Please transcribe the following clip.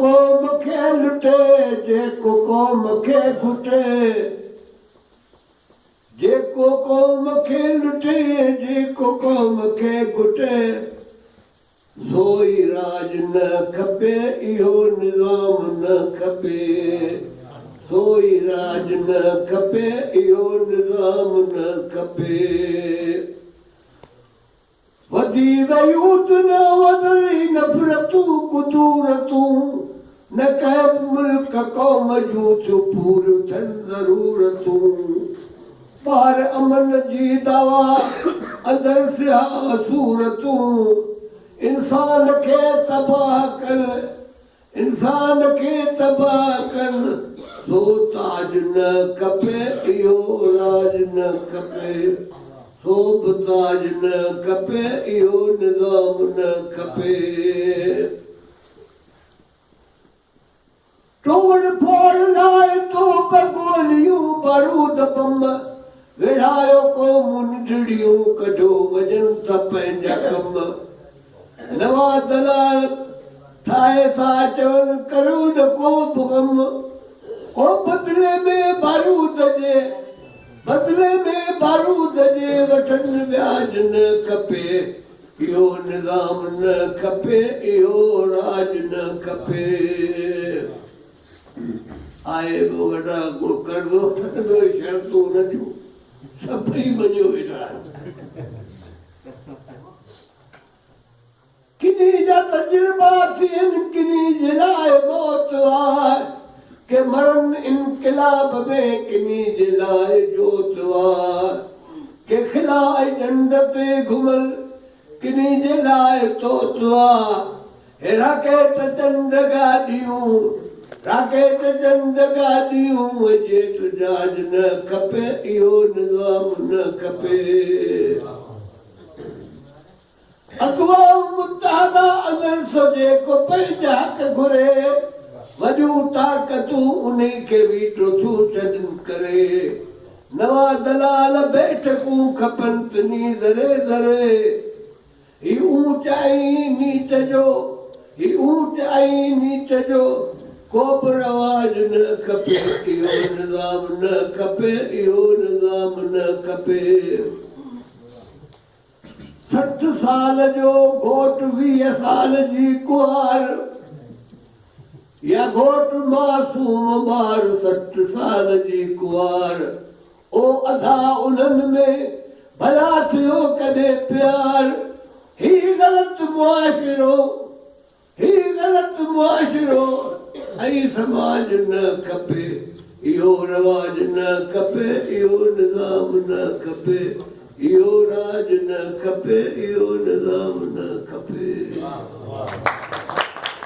क़ौम खे लुटे जेको क़ौम खे घुटे जेको क़ौम खे लुटे जेको क़ौम खे घुटे सोई राज न खपे इहो निज़ाम न खपे सोई राज न खपे इहो निज़ाम न खपे वधी वयूं न वधरी नफ़रतूं कुदूरतूं न कंहिं मुल्क क़ौम जूं थियूं पूरियूं थियनि ज़रूरतूं ॿार अमन जी दवा अंदरि सिहा सूरतूं इंसान खे तबाह कनि इंसान खे तबाह कनि सो ताज न खपे इहो राज न खपे सो बि ताज न खपे इहो निज़ाम न खपे तोड़ फोड़ लाइ तो गोलियूं बारूद बम विढ़ायो क़ौमुनि नंढड़ियूं कढो वञनि था पंहिंजा कम नवां दलाल ठाहे था चवनि करो न को बि गम ओ बदिले में बारूद जे वठनि व्याज न खपे इहो निज़ाम न खपे इहो राज न खपे आए बि वॾा कर्ज़ो वठंदो शर्तूं न ॾियूं सभई मञियो वेठा किन्ही जा तजुर्बा थियनि किन्ही जे लाइ मौत आहे के मरनि इनक़िलाब में किन्ही जे लाइ जोत आहे के खिलाए ॾंड ते घुमल किन्ही जे लाइ तोत आहे हे राकेट चंड गाॾियूं राकेट चंड गाॾियूं जेठ जहाज न खपे इहो निज़ाम न खपे अक़वाम मुत्तहिदा अंदरि सो जेको पंहिंजा हक़ घुरे वॾियूं ताक़तूं उन्ही खे वीटो थियूं छॾनि करे नवां दलाल बैठकूं खपनि तिनी ज़रे ज़रे ही ऊचाई नीच जो को बि रवाज न खपे इहो निज़ाम न खपे इहो निज़ाम न खपे 60 साल जो घोट 20 साल जी कुंवार या घोट मासूम ॿार 60 साल जी कुंवार ओ अधा उन्हनि में भला थियो कॾहिं प्यार ही ग़लति मुआशिरो ऐं समाज न खपे इहो रवाज न खपे इहो निज़ाम न खपे इहो राज न खपे इहो निज़ाम न खपे